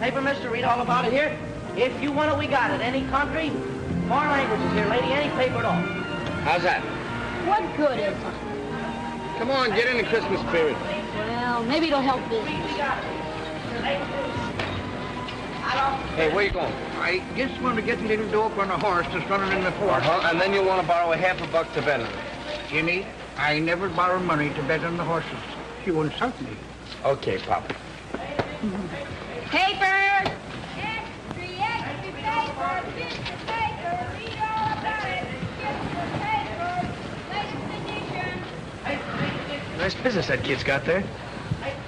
paper, mister. Read all about it here. If you want it, we got it. Any country, foreign languages here, lady. Any paper at all. How's that? What good is it? Come on, get in the Christmas spirit. Well, maybe it'll help business. We got it. Hey, where you going? I just want to get a little dope on a horse that's running in the forest. And then you'll want to borrow a $50 to bet on it. Jimmy, I never borrow money to bet on the horses. You insult me. Okay, Pop. Paper! Nice business that kid's got there.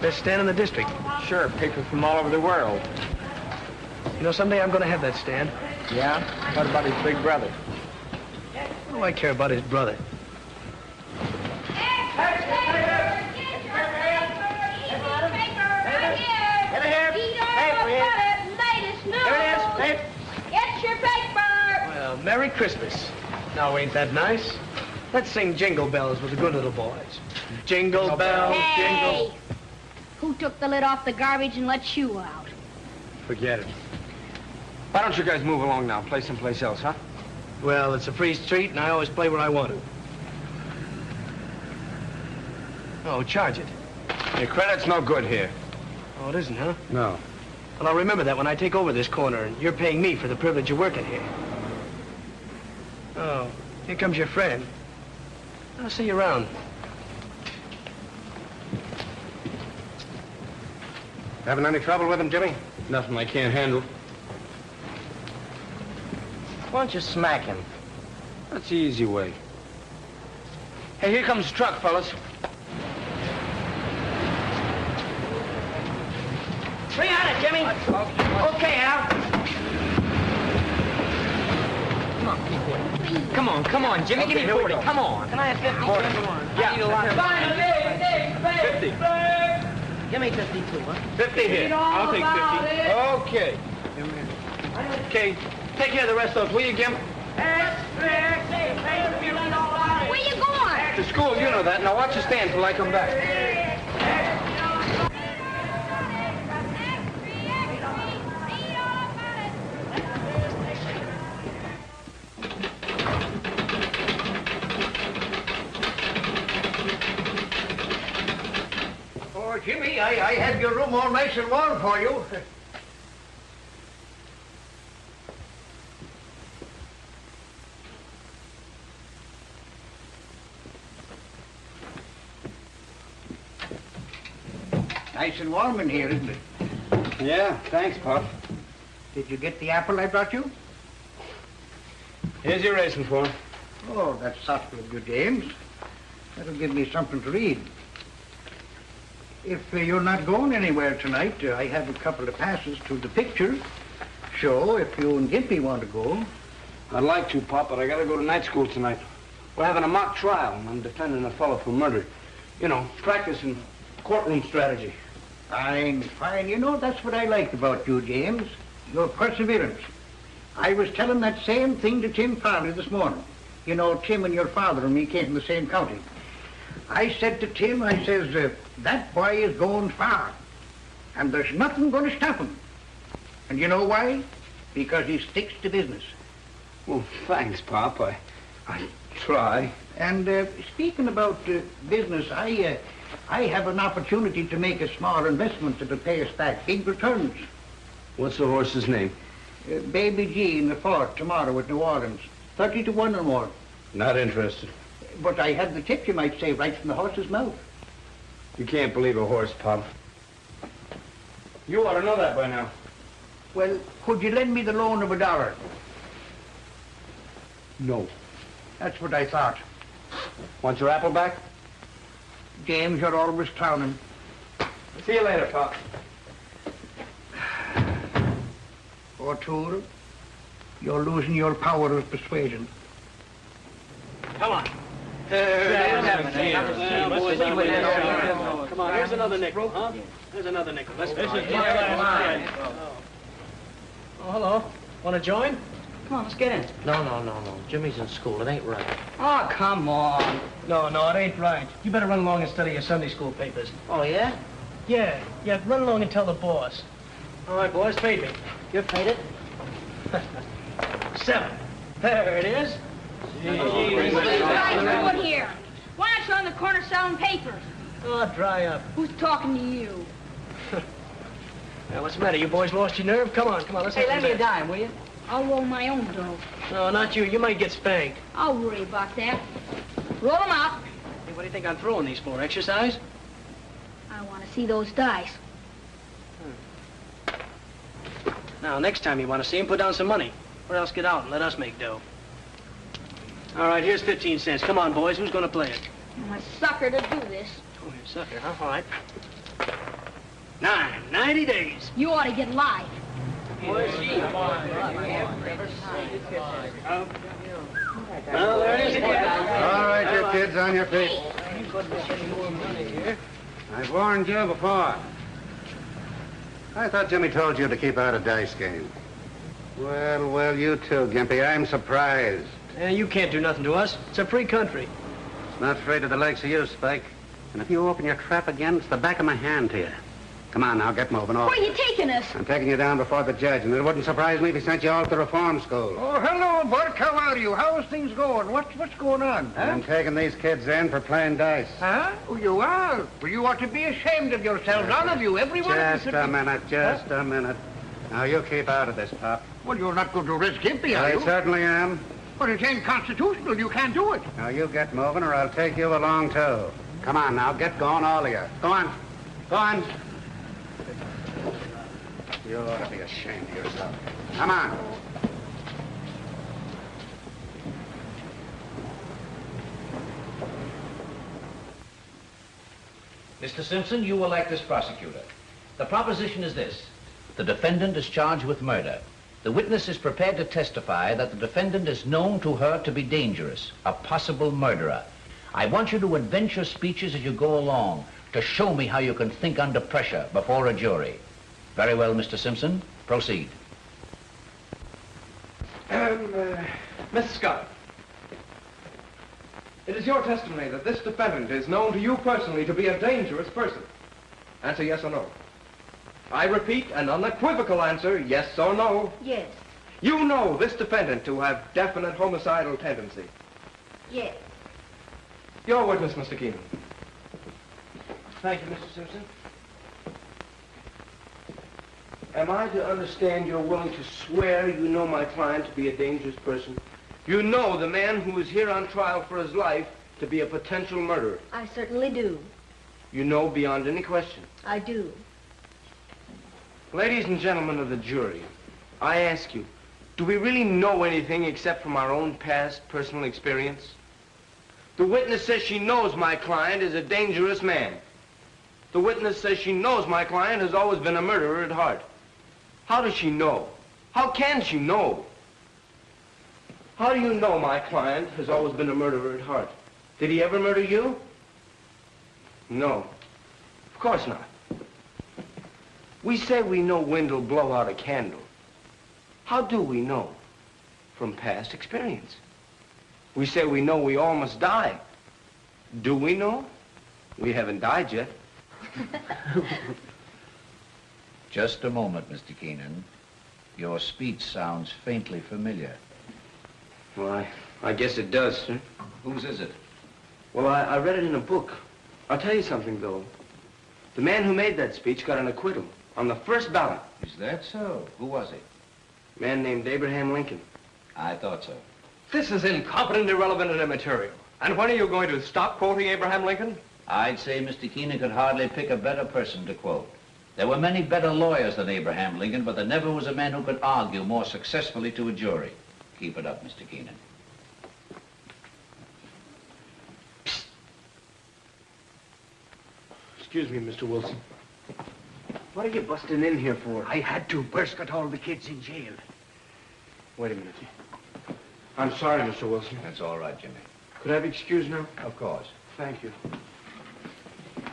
Best stand in the district. Sure, paper from all over the world. You know, someday I'm going to have that stand. Yeah? What about his big brother? What do I care about his brother? Get your paper! Well, Merry Christmas. Now, ain't that nice? Let's sing Jingle Bells with the good little boys. Jingle bells, Hey! jingle... Who took the lid off the garbage and let you out? Forget it. Why don't you guys move along now? Play someplace else, huh? Well, it's a free street, and I always play where I want to. Oh, charge it. Your credit's no good here. Oh, it isn't, huh? No. Well, I'll remember that when I take over this corner, and you're paying me for the privilege of working here. Oh, here comes your friend. I'll see you around. Having any trouble with him, Jimmy? Nothing I can't handle. Why don't you smack him? That's the easy way. Hey, here comes the truck, fellas. 300, Jimmy. Okay, Al. Come on, Jimmy, give me 40. Come on. Can I have 50? 40. Yeah. Fine, 50. Give me 52, huh? 50 here. I'll take 50. Okay. Okay, take care of the rest of those, will you, Jim? Where you going? To school, you know that. Now watch your stand till I come back. Oh, Jimmy, I had your room all nice and warm for you. Nice and warm in here, isn't it? Yeah, thanks, Pop. Did you get the apple I brought you? Here's your racing form. Oh, that's thoughtful of you, James. That'll give me something to read. If you're not going anywhere tonight, I have a couple of passes to the picture show if you and Gimpy want to go. I'd like to, Pop, but I gotta go to night school tonight. We're having a mock trial, and I'm defending a fellow for murder. You know, practicing courtroom strategy. Fine, fine. You know, that's what I like about you, James. Your perseverance. I was telling that same thing to Tim Farley this morning. You know, Tim and your father and me came from the same county. I said to Tim, I says, that boy is going far, and there's nothing going to stop him. And you know why? Because he sticks to business. Well, thanks, Pop. I try. And speaking about business, I have an opportunity to make a small investment that'll pay us back big returns. What's the horse's name? Baby G in the fort tomorrow at New Orleans. 30 to 1 or more. Not interested. But I had the tip, you might say, right from the horse's mouth. You can't believe a horse, Pop. You ought to know that by now. Well, could you lend me the loan of $1? No. That's what I thought. Want your apple back? James, you're always clowning. See you later, Pop. O'Toole, you're losing your power of persuasion. Come on. Come on, here's another nickel, huh? There's another nickel. Let's go. Oh, hello. Want to join? Come on, let's get in. No. Jimmy's in school. It ain't right. Oh, come on. No, it ain't right. You better run along and study your Sunday school papers. Oh, yeah? Yeah, run along and tell the boss. All right, boys, fade me. You're faded. 7. There it is. What are you guys doing here? Why aren't you on the corner selling papers? Oh, dry up. Who's talking to you? Now, what's the matter? You boys lost your nerve? Come on, let's Hey, have lend some me a dance. dime, will you? I'll roll my own dough. No, not you. You might get spanked. I'll worry about that. Roll them out. Hey, what do you think I'm throwing these for? Exercise? I want to see those dice. Now, next time you want to see him, put down some money. Or else get out and let us make dough. All right, here's 15 cents. Come on, boys. Who's going to play it? I'm a sucker to do this. Oh, you sucker, huh? All right. 90 days. You ought to get live. Well, there it is again. All right, you kids, on your feet. I've warned you before. I thought Jimmy told you to keep out of dice games. Well, you too, Gimpy. I'm surprised. You can't do nothing to us. It's a free country. Not afraid of the likes of you, Spike. And if you open your trap again, it's the back of my hand to you. Come on now, get moving. Where are you taking us? I'm taking you down before the judge, and it wouldn't surprise me if he sent you all to reform school. Oh, hello, Bert. How are you? How's things going? What's going on? Huh? I'm taking these kids in for playing dice. Huh? Oh, you are? Well, you ought to be ashamed of yourselves, all of you, every one of you. Just a minute. Now, you keep out of this, Pop. Well, you're not going to risk Gimpy, are I you? certainly am. But it's unconstitutional. You can't do it. Now, you get moving, or I'll take you along, too. Come on, now, get going, all of you. Go on. You ought to be ashamed of yourself. Come on. Mr. Simpson, you will act as prosecutor. The proposition is this. The defendant is charged with murder. The witness is prepared to testify that the defendant is known to her to be dangerous, a possible murderer. I want you to invent your speeches as you go along to show me how you can think under pressure before a jury. Very well, Mr. Simpson. Proceed. Miss Scott, it is your testimony that this defendant is known to you personally to be a dangerous person. Answer yes or no. I repeat, an unequivocal answer, yes or no. Yes. You know this defendant to have definite homicidal tendency. Yes. Your witness, Mr. Keenan. Thank you, Mr. Simpson. Am I to understand you're willing to swear you know my client to be a dangerous person? You know the man who is here on trial for his life to be a potential murderer. I certainly do. You know beyond any question. I do. Ladies and gentlemen of the jury, I ask you, do we really know anything except from our own past personal experience? The witness says she knows my client is a dangerous man. The witness says she knows my client has always been a murderer at heart. How does she know? How can she know? How do you know my client has always been a murderer at heart? Did he ever murder you? No. Of course not. We say we know wind will blow out a candle. How do we know? From past experience. We say we know we all must die. Do we know? We haven't died yet. Just a moment, Mr. Keenan. Your speech sounds faintly familiar. Well, I guess it does, sir. Whose is it? Well, I read it in a book. I'll tell you something, though. The man who made that speech got an acquittal on the first ballot. Is that so? Who was he? A man named Abraham Lincoln. I thought so. This is incompetent, irrelevant, and immaterial. And when are you going to stop quoting Abraham Lincoln? I'd say Mr. Keenan could hardly pick a better person to quote. There were many better lawyers than Abraham Lincoln, but there never was a man who could argue more successfully to a jury. Keep it up, Mr. Keenan. Excuse me, Mr. Wilson. What are you busting in here for? I had to. Bert's got all the kids in jail. Wait a minute. I'm sorry, Mr. Wilson. That's all right, Jimmy. Could I be excused now? Of course. Thank you.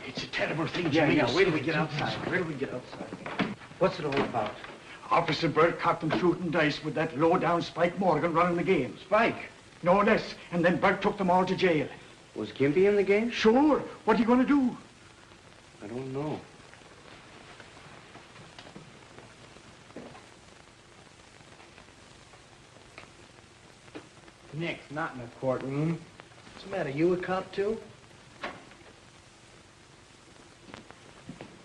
It's a terrible thing, Yeah, Jimmy. yeah. Wait till we get outside. Wait till we get outside. What's it all about? Officer Bert caught them shooting dice with that low-down Spike Morgan running the games. Spike. No less. And then Bert took them all to jail. Was Gimpy in the game? Sure. What are you going to do? I don't know. Next, not in the courtroom. What's the matter? You a cop, too?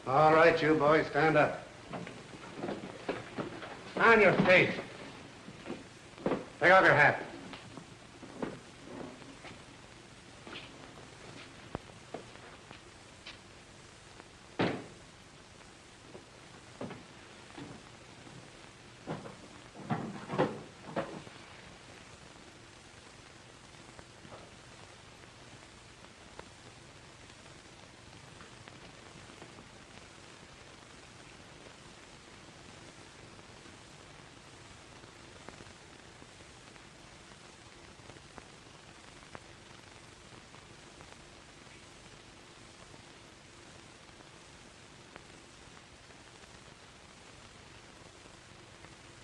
All right, you boys, stand up. On your feet. Take off your hat.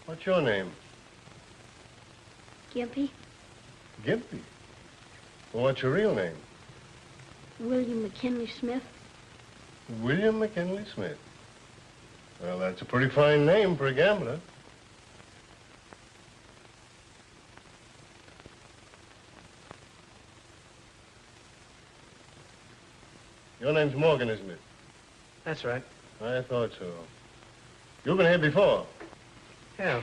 What's your name? Gimpy? Gimpy. Well, what's your real name? William McKinley Smith? William McKinley Smith. Well, that's a pretty fine name for a gambler. Your name's Morgan, isn't it? That's right. I thought so. You've been here before. Yeah.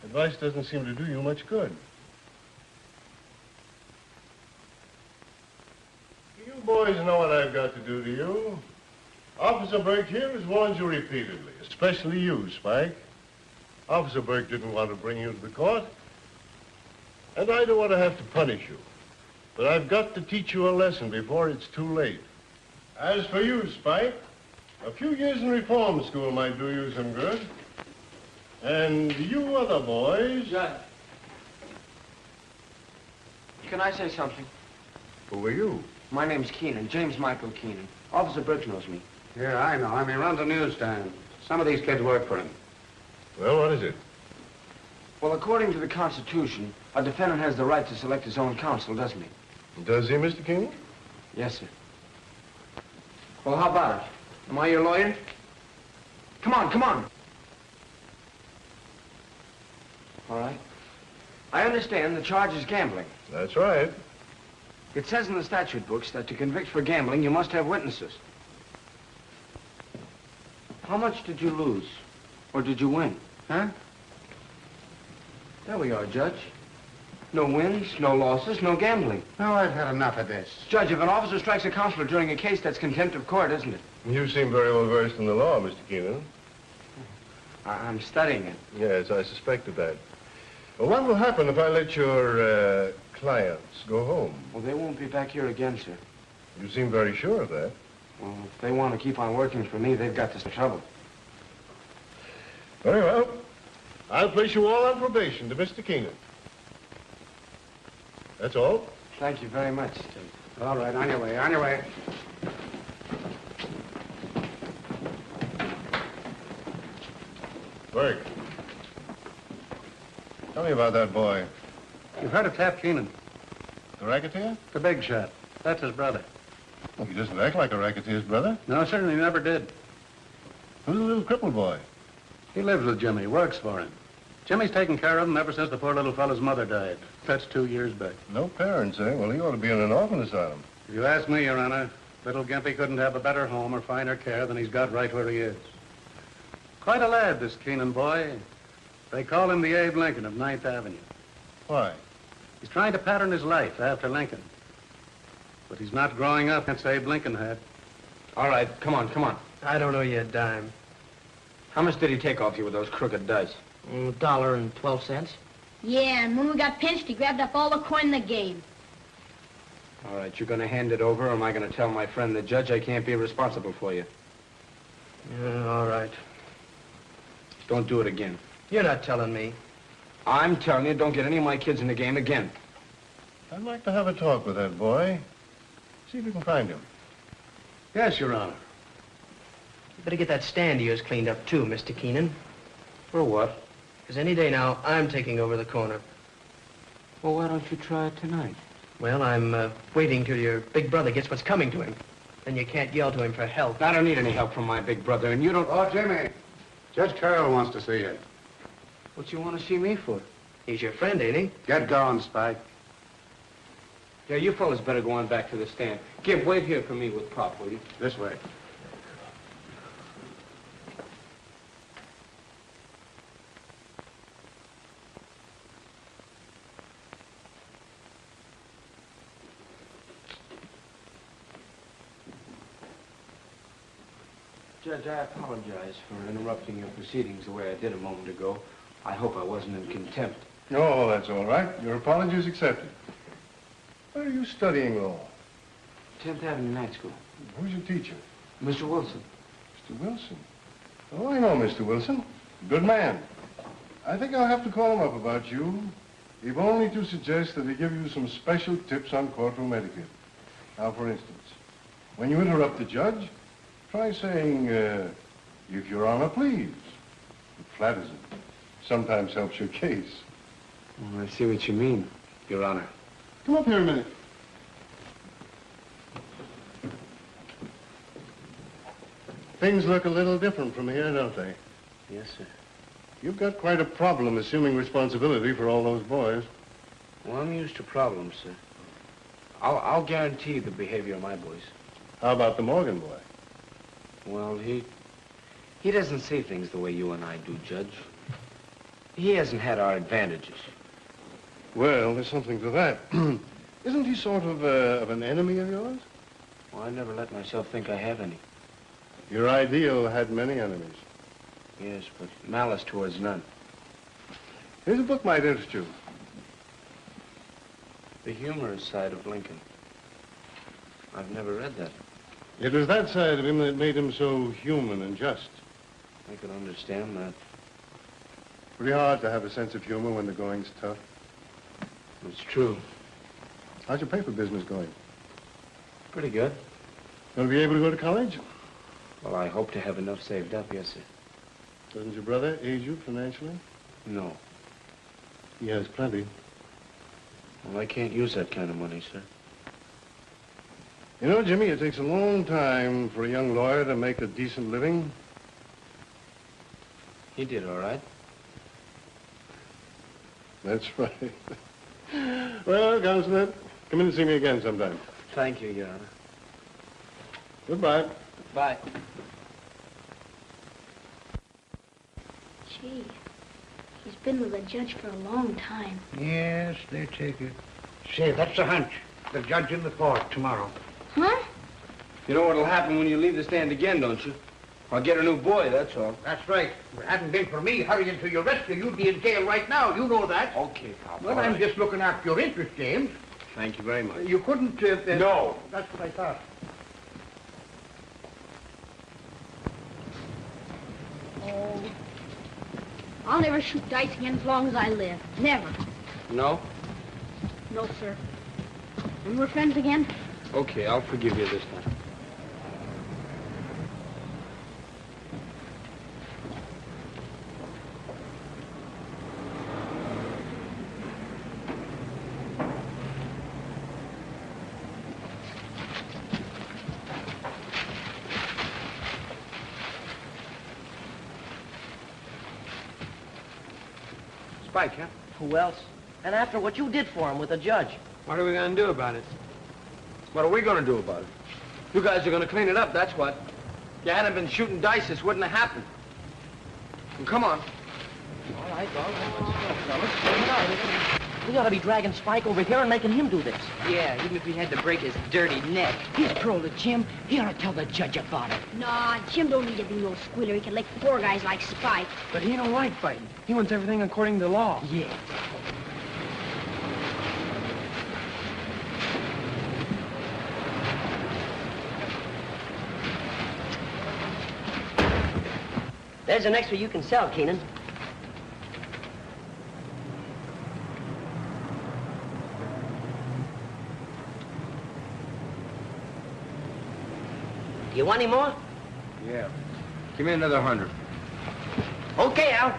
Advice doesn't seem to do you much good. You boys know what I've got to do to you. Officer Burke here has warned you repeatedly, especially you, Spike. Officer Burke didn't want to bring you to the court, and I don't want to have to punish you. But I've got to teach you a lesson before it's too late. As for you, Spike, a few years in reform school might do you some good. And you other boys... Judge. Can I say something? Who are you? My name's Keenan, James Michael Keenan. Officer Burke knows me. Yeah, I know him. He runs a newsstand. Some of these kids work for him. Well, what is it? Well, according to the Constitution, a defendant has the right to select his own counsel, doesn't he? Does he, Mr. Keenan? Yes, sir. Well, how about it? Am I your lawyer? Come on, come on. All right. I understand the charge is gambling. That's right. It says in the statute books that to convict for gambling, you must have witnesses. How much did you lose? Or did you win? Huh? There we are, Judge. No wins, no losses, no gambling. Oh, I've had enough of this. Judge, if an officer strikes a counselor during a case, that's contempt of court, isn't it? You seem very well versed in the law, Mr. Keenan. I'm studying it. Yes, I suspected that. Well, what will happen if I let your clients go home? Well, they won't be back here again, sir. You seem very sure of that. Well, if they want to keep on working for me, they've got this trouble. Very well. I'll place you all on probation to Mr. Keenan. That's all. Thank you very much, Judge. All right, on your way, on your way. Burke. Tell me about that boy. You've heard of Tap Keenan, The racketeer? the big shot. That's his brother. Well, he doesn't act like a racketeer's brother. No, certainly never did. Who's the little crippled boy? He lives with Jimmy, works for him. Jimmy's taken care of him ever since the poor little fellow's mother died. That's 2 years back. No parents, eh? Well, he ought to be in an orphan asylum. If you ask me, Your Honor, little Gimpy couldn't have a better home or finer care than he's got right where he is. Quite a lad, this Keenan boy. They call him the Abe Lincoln of 9th Avenue. Why? He's trying to pattern his life after Lincoln. But he's not growing up as Abe Lincoln had. All right, come on, come on. I don't owe you a dime. How much did he take off you with those crooked dice? $1.12. Yeah, and when we got pinched, he grabbed up all the coin in the game. All right, you're going to hand it over, or am I going to tell my friend the judge I can't be responsible for you? All right. Don't do it again. You're not telling me. I'm telling you, don't get any of my kids in the game again. I'd like to have a talk with that boy. See if you can find him. Yes, Your Honor. You better get that stand of yours cleaned up, too, Mr. Keenan. For what? Because any day now, I'm taking over the corner. Well, why don't you try it tonight? Well, I'm waiting till your big brother gets what's coming to him. Then you can't yell to him for help. I don't need any help from my big brother, and you don't... Oh, Jimmy. Judge Carroll wants to see you. What you want to see me for? He's your friend, ain't he? Get going, Spike. Yeah, you fellas better go on back to the stand. Gib, wait here for me with Pop, will you? This way. Judge, I apologize for interrupting your proceedings the way I did a moment ago. I hope I wasn't in contempt. Oh, that's all right. Your apology is accepted. Where are you studying law? 10th Avenue Night School. Who's your teacher? Mr. Wilson. Mr. Wilson. Oh, I know Mr. Wilson. Good man. I think I'll have to call him up about you, if only to suggest that he give you some special tips on courtroom etiquette. Now, for instance, when you interrupt the judge, try saying, if Your Honor, please. It flatters him. Sometimes helps your case. Oh, I see what you mean, Your Honor. Come up here a minute. Things look a little different from here, don't they? Yes, sir. You've got quite a problem assuming responsibility for all those boys. Well, I'm used to problems, sir. I'll guarantee the behavior of my boys. How about the Morgan boy? Well, he doesn't see things the way you and I do, Judge. He hasn't had our advantages. Well, there's something to that. Isn't he sort of an enemy of yours? Well, I never let myself think I have any. Your ideal had many enemies. Yes, but malice towards none. Here's a book might interest you. The humorous side of Lincoln. I've never read that. It was that side of him that made him so human and just. I could understand that. Pretty hard to have a sense of humor when the going's tough. It's true. How's your paper business going? Pretty good. Gonna be able to go to college? Well, I hope to have enough saved up, yes, sir. Doesn't your brother aid you financially? No. He has plenty. Well, I can't use that kind of money, sir. You know, Jimmy, it takes a long time for a young lawyer to make a decent living. He did all right. That's right. Well, Counselor, come in and see me again sometime. Thank you, Your Honor. Goodbye. Bye. Gee, he's been with the judge for a long time. Yes, they take it. Say, that's a hunch. The judge in the court tomorrow. Huh? You know what'll happen when you leave the stand again, don't you? I'll get a new boy, that's all. That's right. If it hadn't been for me hurrying to your rescue, you'd be in jail right now. You know that. Okay, Pop. Well, I'm just looking after your interest, James. Thank you very much. You couldn't... No. That's what I thought. Oh, I'll never shoot dice again as long as I live. Never. No? No, sir. And we're friends again? Okay, I'll forgive you this time. Spike, huh? Who else? And after what you did for him with the judge. What are we going to do about it? What are we going to do about it? You guys are going to clean it up, that's what. If you hadn't been shooting dice, this wouldn't have happened. Well, come on. All right, let's go, fellas. Bring it out. We ought to be dragging Spike over here and making him do this. Yeah, even if we had to break his dirty neck. He's pro to Jim. He ought to tell the judge about it. Nah, Jim don't need to be no squealer. He can lick poor guys like Spike. But he don't like fighting. He wants everything according to law. Yeah. There's an extra you can sell, Keenan. Do you want any more? Yeah. Give me another 100. Okay, Al.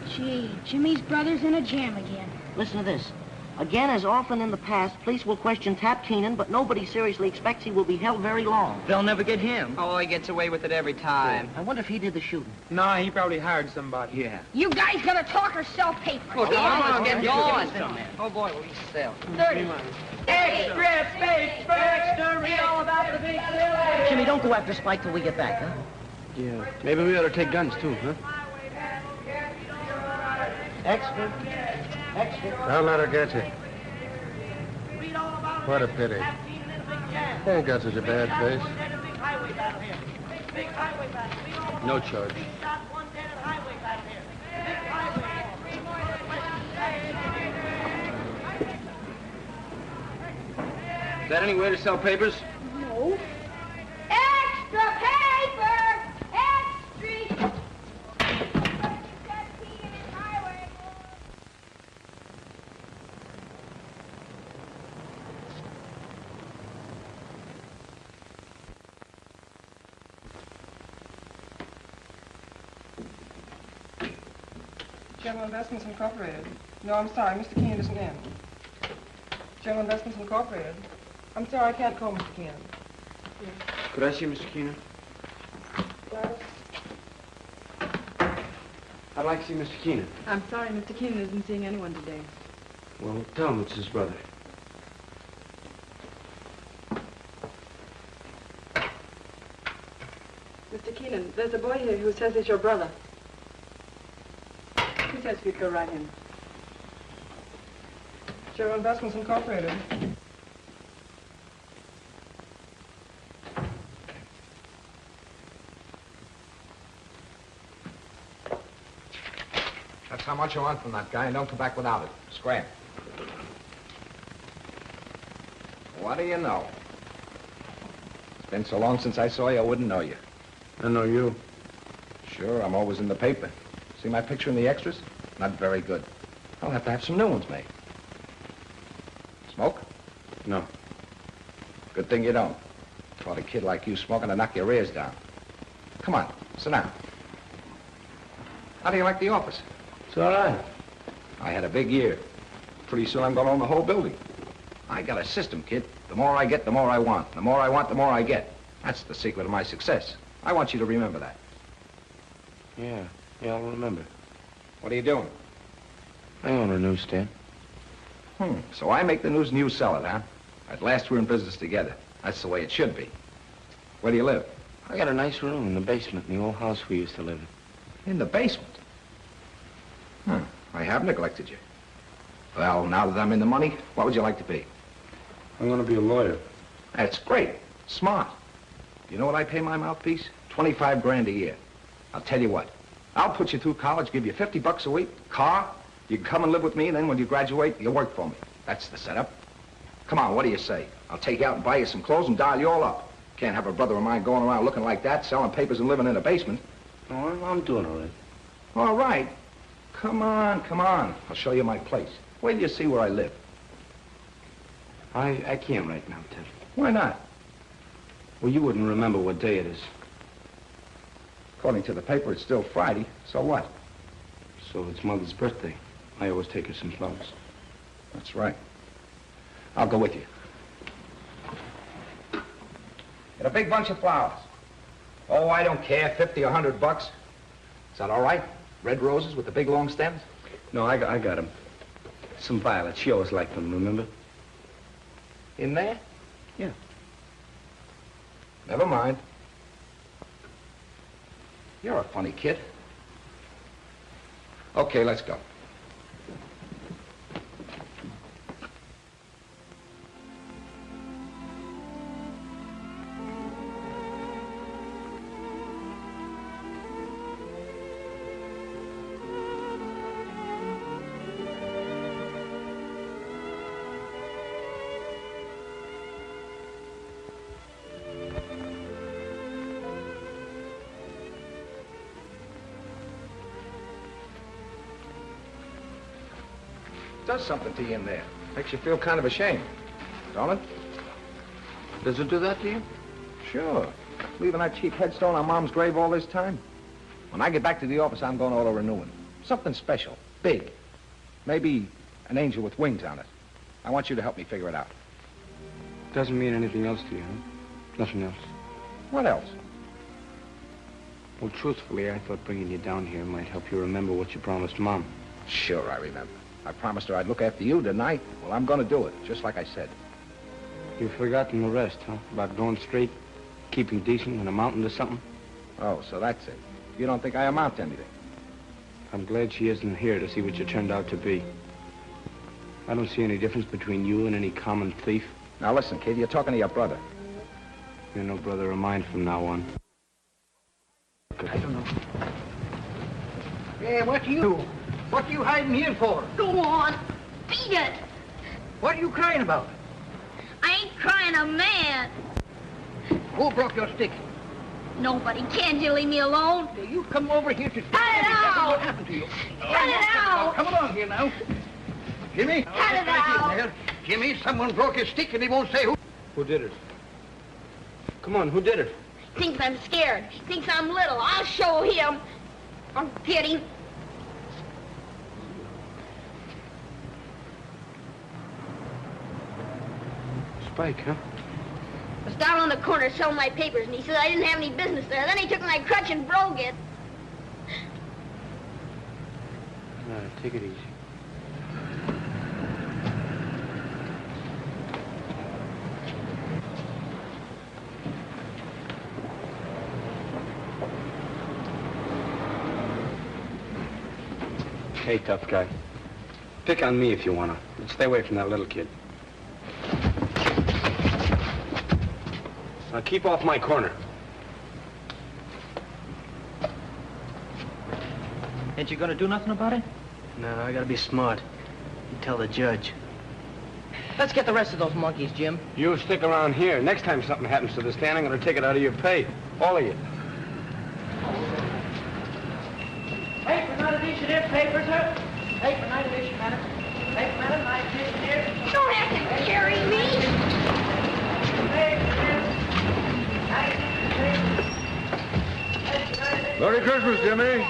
Gee, Jimmy's brother's in a jam again. Listen to this. Again, as often in the past, police will question Tap Keenan, but nobody seriously expects he will be held very long. They'll never get him. Oh, he gets away with it every time. I wonder if he did the shooting. No, he probably hired somebody. Yeah. You guys gonna talk or sell papers? Oh, come on, let's get going. Oh, boy, what do you sell? 30. Extra space for extra, read all about the big sale. Jimmy, don't go after Spike till we get back, huh? Yeah, maybe we ought to take guns, too, huh? Extra. Don't let her get you. What a pity. They ain't got such a bad face. No charge. Is that any way to sell papers? No. Extra paper! Extra! General Investments Incorporated. No, I'm sorry, Mr. Keenan isn't in. General Investments Incorporated. I'm sorry, I can't call Mr. Keenan. Could I see Mr. Keenan? Gladys? I'd like to see Mr. Keenan. I'm sorry, Mr. Keenan isn't seeing anyone today. Well, tell him it's his brother. Mr. Keenan, there's a boy here who says he's your brother. He says you'd go right in. General Investments Incorporated. That's how much I want from that guy, and don't come back without it. Scram. What do you know? It's been so long since I saw you, I wouldn't know you. I know you. Sure, I'm always in the paper. See my picture in the extras? Not very good. I'll have to have some new ones made. Smoke? No. Good thing you don't. Caught a kid like you smoking to knock your ears down. Come on, sit down. How do you like the office? It's all right. I had a big year. Pretty soon I'm going to own the whole building. I got a system, kid. The more I get, the more I want. The more I want, the more I get. That's the secret of my success. I want you to remember that. Yeah, I'll remember. What are you doing? I own a newsstand. So I make the news and you sell it, huh? At last we're in business together. That's the way it should be. Where do you live? I got a nice room in the basement in the old house we used to live in. In the basement? I have neglected you. Well, now that I'm in the money, what would you like to be? I'm going to be a lawyer. That's great. Smart. Do you know what I pay my mouthpiece? 25 grand a year. I'll tell you what. I'll put you through college, give you 50 bucks a week, car. You can come and live with me, and then when you graduate, you work for me. That's the setup. Come on, what do you say? I'll take you out and buy you some clothes and dial you all up. Can't have a brother of mine going around looking like that, selling papers and living in a basement. No, I'm doing all right. All right. Come on. I'll show you my place. Wait till you see where I live. I can't right now, Ted. Why not? Well, you wouldn't remember what day it is. According to the paper, it's still Friday. So what? So it's Mother's birthday. I always take her some flowers. That's right. I'll go with you. Get a big bunch of flowers. Oh, I don't care, 50 or 100 bucks. Is that all right? Red roses with the big long stems? No, I got them. Some violets. She always liked them, remember? In there? Yeah. Never mind. You're a funny kid. Okay, let's go. Does something to you in there. Makes you feel kind of ashamed, don't it? Does it do that to you? Sure. Leaving that cheap headstone on Mom's grave all this time. When I get back to the office, I'm going auto-renewing. Something special, big. Maybe an angel with wings on it. I want you to help me figure it out. Doesn't mean anything else to you, huh? Nothing else. What else? Well, truthfully, I thought bringing you down here might help you remember what you promised Mom. Sure, I remember. I promised her I'd look after you tonight. Well, I'm gonna do it, just like I said. You've forgotten the rest, huh? About going straight, keeping decent, and amounting to something? Oh, so that's it. You don't think I amount to anything? I'm glad she isn't here to see what you turned out to be. I don't see any difference between you and any common thief. Now listen, kid, you're talking to your brother. You're no brother of mine from now on. I don't know. Hey, what are you hiding here for? Go on. Beat it. What are you crying about? I ain't crying a man. Who broke your stick? Nobody. Can't you leave me alone? You come over here to... Cut it out! What happened to you? Cut it out! Come along here now. Jimmy? Cut it out! Jimmy, someone broke his stick and he won't say who. Who did it? Come on, who did it? Thinks I'm scared. Thinks I'm little. I'll show him. I'll get him. Spike, huh? I was down on the corner selling my papers, and he said I didn't have any business there. Then he took my crutch and broke it. All right, take it easy. Hey, tough guy. Pick on me if you wanna. But stay away from that little kid. Now keep off my corner. Ain't you gonna do nothing about it? No, I gotta be smart. You tell the judge. Let's get the rest of those monkeys, Jim. You stick around here. Next time something happens to the stand, I'm gonna take it out of your pay. All of you. Paper, not edition here. Paper, sir. Paper, not edition, madam. Paper, madam, my edition here. You don't have to carry me. Merry Christmas, Jimmy.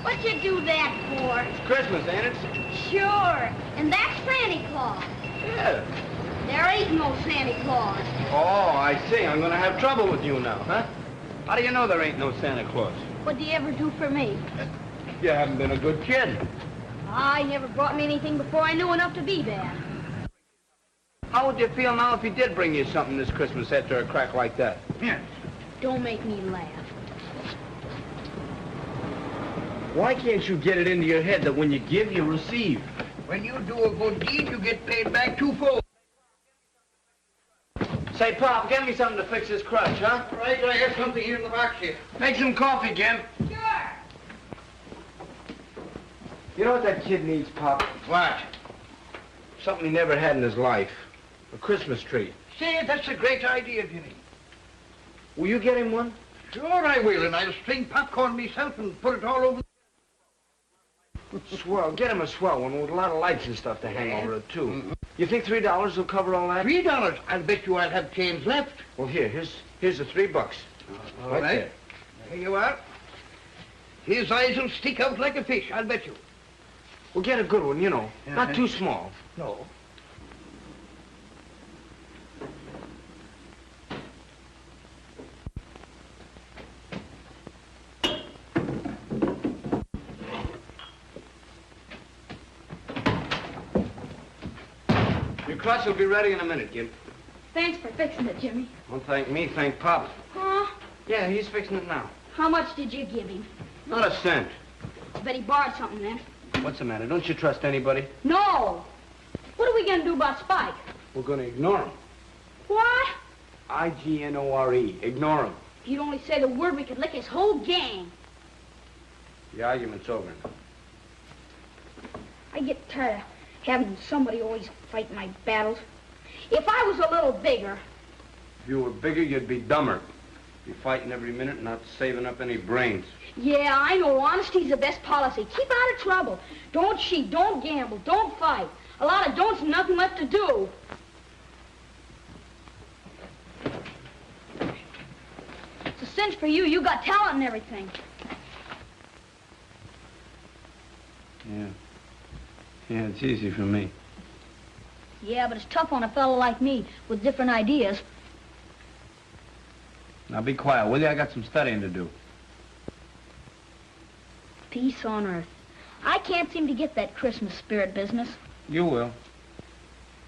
What'd you do that for? It's Christmas, ain't it? Sure. And that's Santa Claus. Yeah. There ain't no Santa Claus. Oh, I see. I'm gonna have trouble with you now, huh? How do you know there ain't no Santa Claus? What'd you ever do for me? You haven't been a good kid. I never brought me anything before I knew enough to be bad. How would you feel now if he did bring you something this Christmas after a crack like that? Yes. Don't make me laugh. Why can't you get it into your head that when you give, you receive? When you do a good deed, you get paid back twofold. Say, Pop, get me something to fix this crutch, huh? Right, I have something here in the box here. Make some coffee, Jim. Sure. You know what that kid needs, Pop? What? Something he never had in his life. A Christmas tree. Say, that's a great idea, Jimmy. Will you get him one? Sure I will, and I'll string popcorn myself and put it all over. Swell. Get him a swell one with a lot of lights and stuff to hang over it, too. You think $3 will cover all that? $3? I'll bet you I'll have change left. Well, here's the $3. All right. There. There you are. His eyes will stick out like a fish, I'll bet you. Well, get a good one, you know. Not too small. No. Your crutch will be ready in a minute, Gib. Thanks for fixing it, Jimmy. Don't thank me, thank Pop. Huh? Yeah, he's fixing it now. How much did you give him? Not a cent. Bet he borrowed something then. What's the matter? Don't you trust anybody? No. What are we gonna do about Spike? We're gonna ignore him. What? I-G-N-O-R-E. Ignore him. If you'd only say the word, we could lick his whole gang. The argument's over now. I get tired of having somebody always fight my battles. If I was a little bigger... If you were bigger, you'd be dumber. Be fighting every minute and not saving up any brains. Yeah, I know. Honesty's the best policy. Keep out of trouble. Don't cheat. Don't gamble. Don't fight. A lot of don'ts and nothing left to do. It's a cinch for you. You got talent and everything. Yeah. Yeah, it's easy for me. Yeah, but it's tough on a fellow like me with different ideas. Now be quiet, will you? I got some studying to do. Peace on earth. I can't seem to get that Christmas spirit business. You will.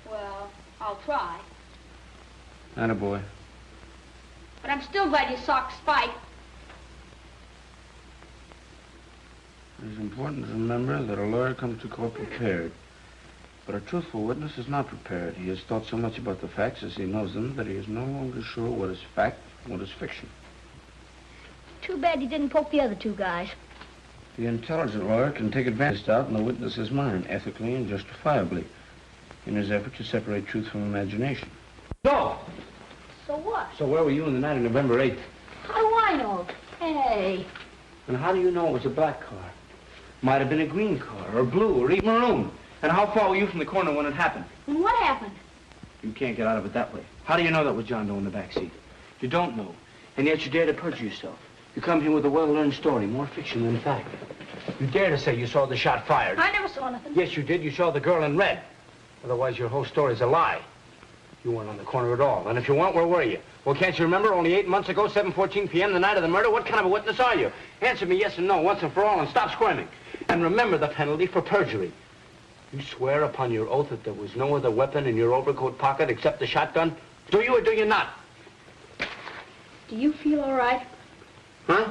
Well, I'll try. Attaboy. But I'm still glad you socked Spike. It's important to remember that a lawyer comes to court prepared. But a truthful witness is not prepared. He has thought so much about the facts as he knows them that he is no longer sure what is fact and what is fiction. Too bad you didn't poke the other two guys. The intelligent lawyer can take advantage of doubt in the witness's mind, ethically and justifiably, in his effort to separate truth from imagination. No! So what? So where were you on the night of November 8th? How do I know? Hey. And how do you know it was a black car? Might have been a green car, or blue, or even maroon. And how far were you from the corner when it happened? And what happened? You can't get out of it that way. How do you know that was John Doe in the back seat? You don't know. And yet you dare to perjure yourself. You come here with a well-learned story, more fiction than fact. You dare to say you saw the shot fired. I never saw nothing. Yes, you did. You saw the girl in red. Otherwise, your whole story's a lie. You weren't on the corner at all. And if you weren't, where were you? Well, can't you remember only 8 months ago, 7:14 p.m., the night of the murder? What kind of a witness are you? Answer me yes and no once and for all and stop squirming. And remember the penalty for perjury. You swear upon your oath that there was no other weapon in your overcoat pocket except the shotgun? Do you or do you not? Do you feel all right? Huh?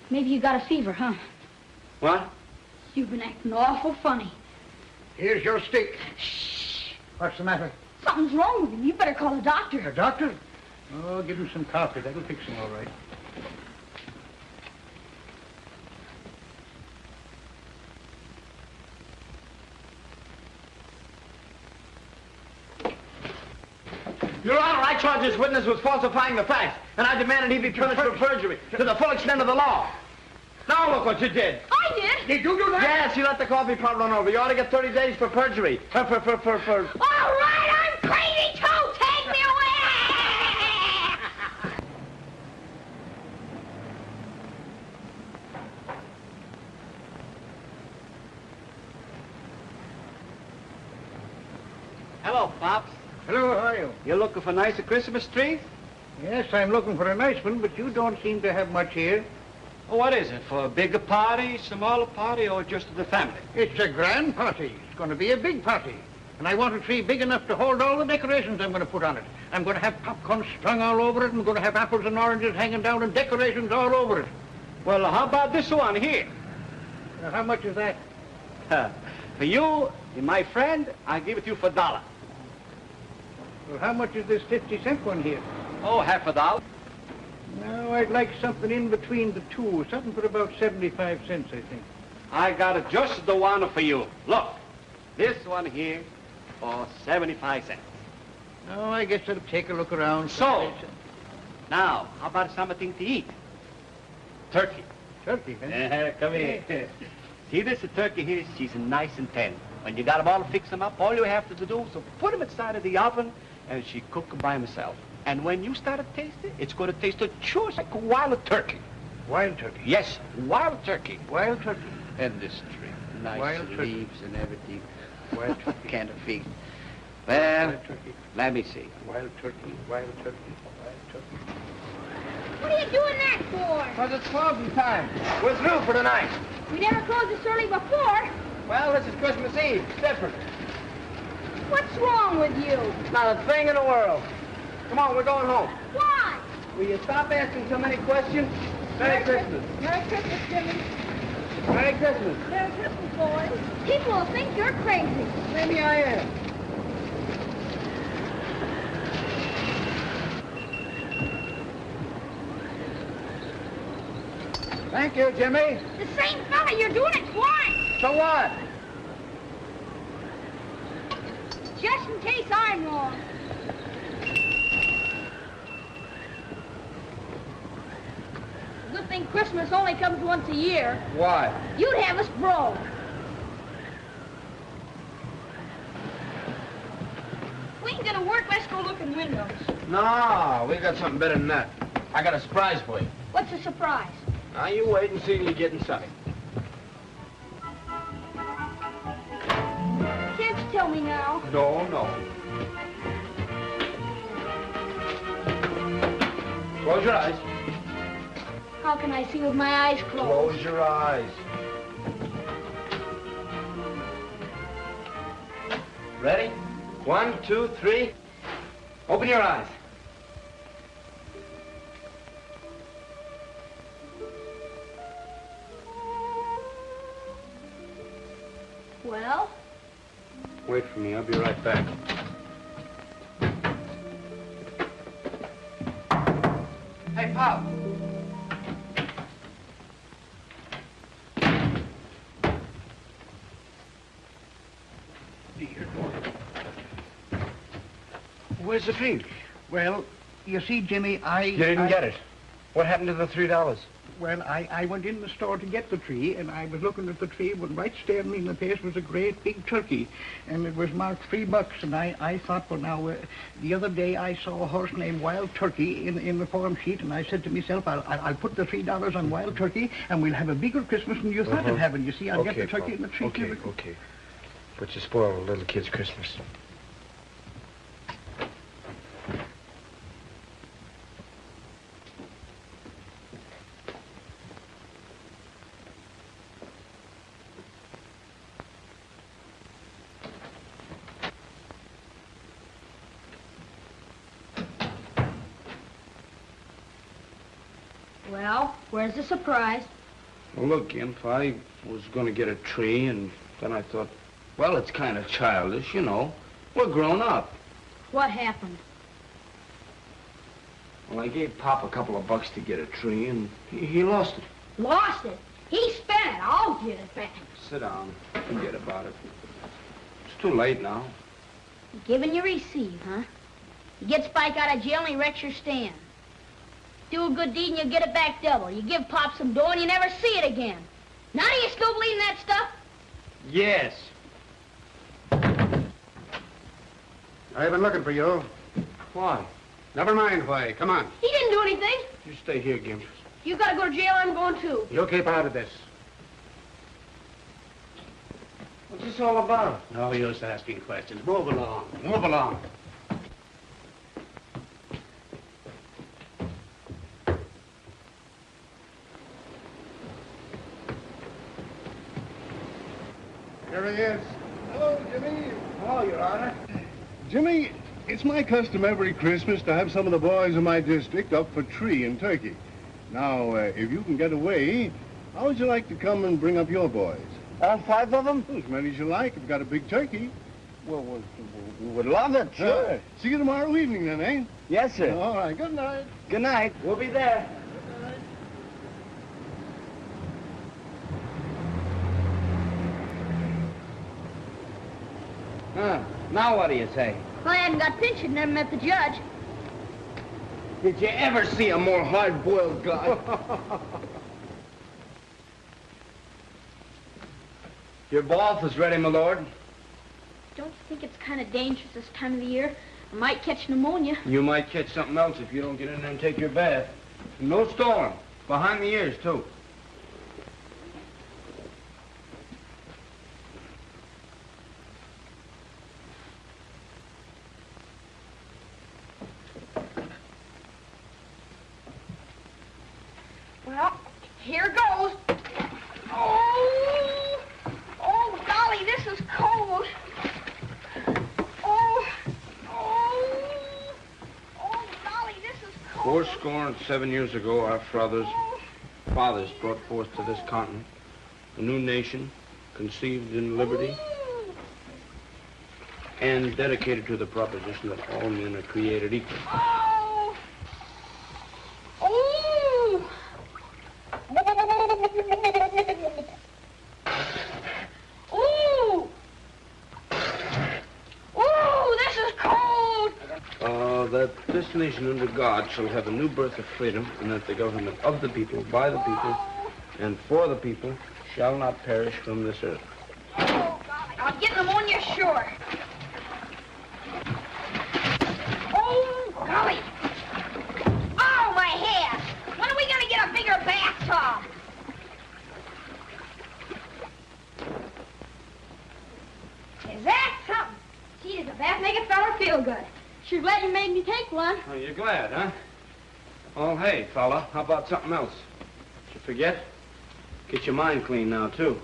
Maybe you got a fever, huh? What? You've been acting awful funny. Here's your stick. Shh. What's the matter? Something's wrong with him. You better call a doctor. A doctor? Oh, give him some coffee. That'll fix him all right. Your Honor, I charge this witness with falsifying the facts, and I demanded he be punished for perjury to the full extent of the law. Now look what you did. I did? Did you do that? Yes, you let the coffee pot run over. You ought to get 30 days for perjury. All right, I'm crazy too. Take me away. Hello, Pops. Hello, how are you? You looking for nicer Christmas trees? Yes, I'm looking for a nice one, but you don't seem to have much here. Oh, what is it? For a bigger party, smaller party, or just the family? It's a grand party. It's going to be a big party. And I want a tree big enough to hold all the decorations I'm going to put on it. I'm going to have popcorn strung all over it. I'm going to have apples and oranges hanging down and decorations all over it. Well, how about this one here? Now, how much is that? For you, my friend, I give it to you for $1. Well, how much is this 50-cent one here? Oh, half $1. No, I'd like something in between the two. Something for about 75 cents, I think. I got it just the one for you. Look, this one here for 75 cents. No, I guess I'll take a look around. So, now, how about something to eat? Turkey. Turkey, huh? Come here. See this turkey here? She's nice and tender. When you got them all fix them up, all you have to do is put them inside of the oven, and she cook them by herself. And when you start to taste it, it's going to taste just like a wild turkey. Wild turkey? Yes, wild turkey. Wild turkey. And this tree. Nice Wild turkey. leaves and everything. Wild turkey. Kind of feed. Well, Wild turkey. let me see. Wild turkey. Wild turkey. Wild turkey. What are you doing that for? Because it's closing time. We're through for tonight. We never closed this early before. Well, this is Christmas Eve. It's different. What's wrong with you? Not a thing in the world. Come on, we're going home. Why? Will you stop asking so many questions? Merry Christmas. Merry Christmas, Jimmy. Merry Christmas. Merry Christmas, boys. People will think you're crazy. Maybe I am. Thank you, Jimmy. The same fella, you're doing it twice. So what? Just in case I'm wrong. Good thing Christmas only comes once a year. Why? You'd have us broke. We ain't gonna work, let's go look in windows. No, we got something better than that. I got a surprise for you. What's the surprise? Now, you wait and see till you get inside. Kids, tell me now. No, no. Close your eyes. How can I see with my eyes closed? Close your eyes. Ready? 1, 2, 3. Open your eyes. Well? Wait for me. I'll be right back. Hey, Pop. Where's the tree? Well, you see, Jimmy, You didn't get it. What happened to the $3? Well, I went in the store to get the tree, and I was looking at the tree, when right staring me in the face was a great big turkey, and it was marked $3, and I thought, well, now, the other day I saw a horse named Wild Turkey in the form sheet, and I said to myself, I'll put the $3 on Wild Turkey, and we'll have a bigger Christmas than you thought of having. You see, I'll get the turkey and the tree. Okay. But you spoiled a little kid's Christmas. Well, where's the surprise? Well, look, Imp, I was going to get a tree, and then I thought, well, it's kind of childish, you know. We're grown up. What happened? Well, I gave Pop a couple of bucks to get a tree, and he lost it. Lost it? He spent it. I'll get it back. Sit down. Forget about it. It's too late now. Giving you receive, huh? You get Spike out of jail and he wrecks your stand. Do a good deed and you get it back double. You give Pop some dough and you never see it again. Now do you still believe in that stuff? Yes. I've been looking for you. Why? Never mind why. Come on. He didn't do anything. You stay here, Gimp. You gotta go to jail, I'm going too. You keep out of this. What's this all about? No use asking questions. Move along. Move along. Here he is. Hello, Jimmy. Hello, Your Honor. Jimmy, it's my custom every Christmas to have some of the boys in my district up for tree and turkey. Now, if you can get away, how would you like to come and bring up your boys? All 5 of them? As many as you like. If you've got a big turkey. Well, we would love it, sure. See you tomorrow evening then, eh? Yes, sir. All right. Good night. Good night. We'll be there. Now what do you say? Well, I hadn't got pinched and never met the judge. Did you ever see a more hard-boiled guy? Your bath is ready, my lord. Don't you think it's kind of dangerous this time of the year? I might catch pneumonia. You might catch something else if you don't get in there and take your bath. No storm. Behind the ears, too. Well, here goes. Oh, golly, this is cold. Oh, golly, this is cold. 7 years ago, our fathers brought forth to this continent a new nation conceived in liberty and dedicated to the proposition that all men are created equal. That this nation under God shall have a new birth of freedom, and that the government of the people, by the people, and for the people shall not perish from this earth. Oh, golly, I'll get pneumonia, sure. Oh, golly. Oh, my head. When are we going to get a bigger bathtub? Is that something? Sure glad you made me take one. Oh, you're glad, huh? Well, hey, fella, how about something else? Did you forget? Get your mind clean now, too.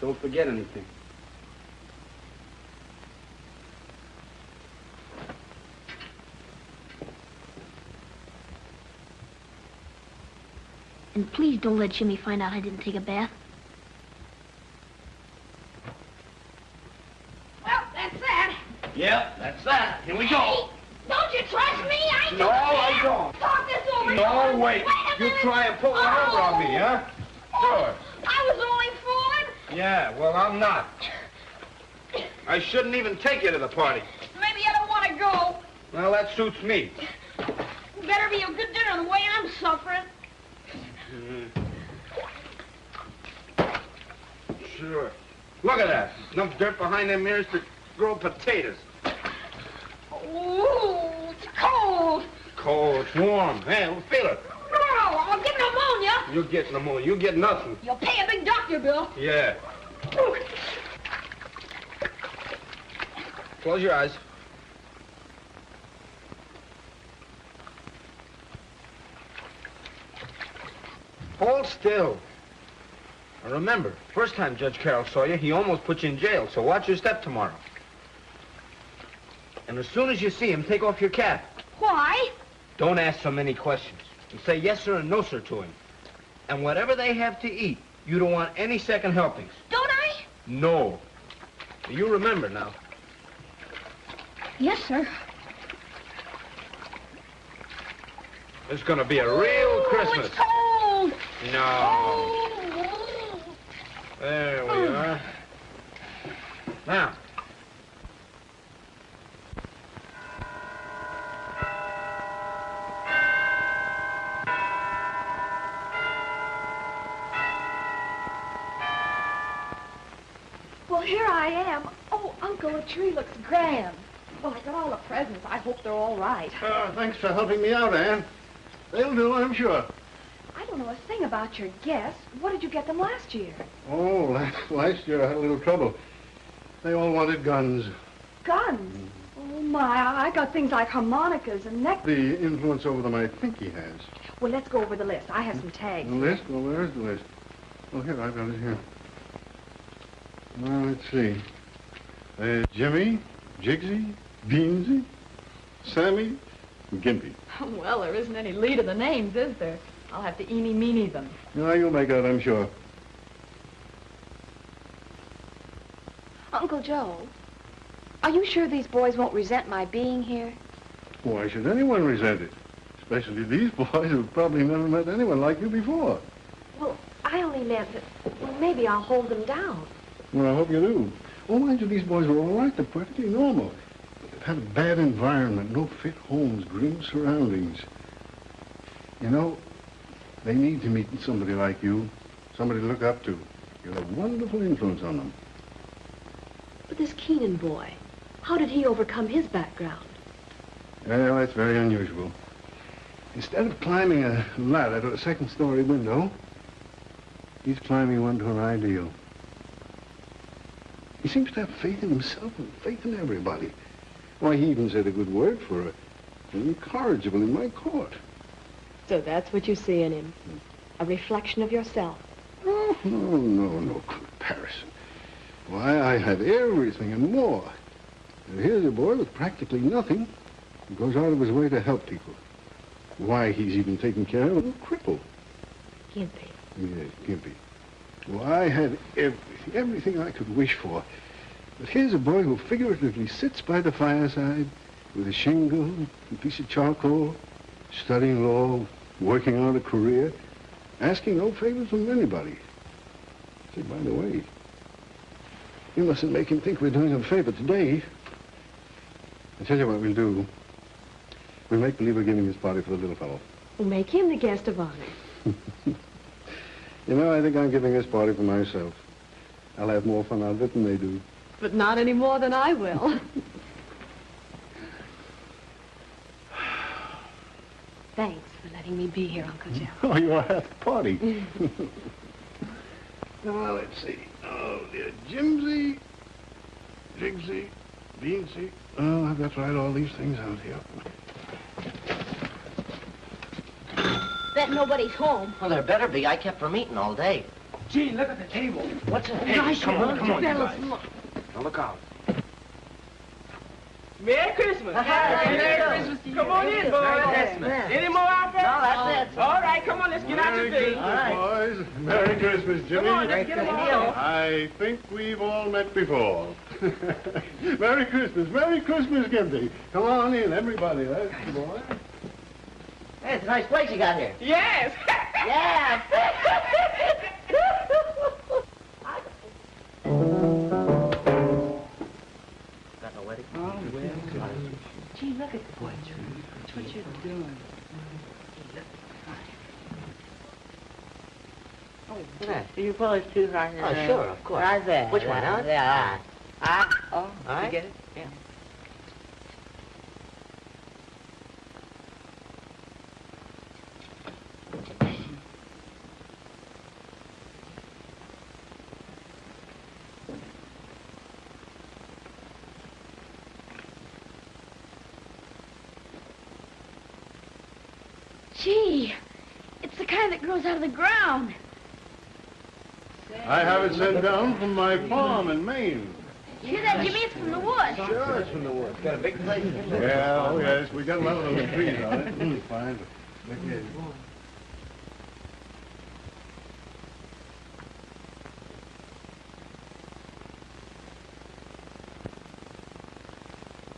Don't forget anything. And please don't let Jimmy find out I didn't take a bath. Well, that's that. Yep, that's that. Here we go. Hey, don't you trust me? I No, I don't. Talk this over. No, wait. a You minute. try and pull one over on me, huh? Sure. I was only fooling. Yeah, well, I'm not. I shouldn't even take you to the party. Maybe I don't want to go. Well, that suits me. Better be a good dinner the way I'm suffering. Sure. Look at that. Enough dirt behind them ears to grow potatoes. Ooh, it's cold. Cold, it's warm. Hey, feel it. No, I'll get pneumonia. You'll get pneumonia. You get nothing. You'll pay a big doctor bill. Yeah. Close your eyes. Hold still. Now remember, first time Judge Carroll saw you, he almost put you in jail, so watch your step tomorrow. And as soon as you see him, take off your cap. Why? Don't ask so many questions. And say yes, sir, and no, sir to him. And whatever they have to eat, you don't want any second helpings. Don't I? No. You remember now. Yes, sir. It's gonna be a real Christmas. It's cold. No. There we are. Now. Well, here I am. Oh, Uncle, the tree looks grand. Well, I got all the presents. I hope they're all right. Thanks for helping me out, Ann. They'll do, I'm sure. I don't know a thing about your guests. What did you get them last year? Oh, last year I had a little trouble. They all wanted guns. Guns? Oh, my. I got things like harmonicas and The influence over them I think he has. Well, let's go over the list. I have some tags. The list? Well, where's the list? Oh, here, I've got it here. Now, let's see. Jimmy, Jigsy, Beansy, Sammy, and Gimpy. Well, there isn't any lead in the names, is there? I'll have to eeny-meeny them. No, you'll make out, I'm sure. Uncle Joe, are you sure these boys won't resent my being here? Why should anyone resent it? Especially these boys who've probably never met anyone like you before. Well, I only meant that, well, maybe I'll hold them down. Well, I hope you do. Oh, mind you, these boys were all right. They're perfectly normal. But they've had a bad environment, no fit homes, grim surroundings. You know, they need to meet somebody like you, somebody to look up to. You'll have a wonderful influence on them. But this Keenan boy, how did he overcome his background? Well, that's very unusual. Instead of climbing a ladder to a second-story window, he's climbing one to an ideal. He seems to have faith in himself and faith in everybody. Why, he even said a good word for her. Incorrigible in my court. So that's what you see in him, a reflection of yourself. Oh, no comparison. Why, I have everything and more. And here's a boy with practically nothing who goes out of his way to help people. Why, he's even taking care of a little cripple. Gimpy. Yes, Gimpy. Well, I had everything I could wish for. But here's a boy who figuratively sits by the fireside with a shingle, a piece of charcoal, studying law, working on a career, asking no favors from anybody. Say, by the way, you mustn't make him think we're doing him a favor today. I tell you what we'll do. We'll make believe we're giving this party for the little fellow. We'll make him the guest of honor. You know, I think I'm giving this party for myself. I'll have more fun out of it than they do. But not any more than I will. Thanks for letting me be here, Uncle Joe. Oh, you are at the party. Now, let's see. Oh, dear. Jimsy, Jigsy, Beansy. Oh, I've got to write all these things out here. Bet nobody's home. Well, there better be. I kept from eating all day. Gee, look at the table. What's it? Hey, come on, you guys. Look. Now look out. Merry Christmas. Merry Christmas. Come on in, boys. Any more out there? No, that's it. All right, come on, let's get out your Merry things. Christmas, boys. Merry Christmas, Jimmy. Come on, let's get them all. I think we've all met before. Merry Christmas, Gimpy. Come on in, everybody. That's the boy. Hey, it's a nice place you got here. Yes. Yeah. Got no wedding? Oh, well. Gee, look at the boy. That's what you're doing. Yeah. You pull his tooth right here. Oh, sure, of course. Right there. Which one, huh? Yeah. Oh, All right. you get it? Yeah. Gee, it's the kind that grows out of the ground. I have it sent down from my farm in Maine. You hear that, Jimmy? It's from the woods. Sure, it's from the woods. Got a big place. Yeah, oh yes, we got a lot of those trees on it. Fine. Look here.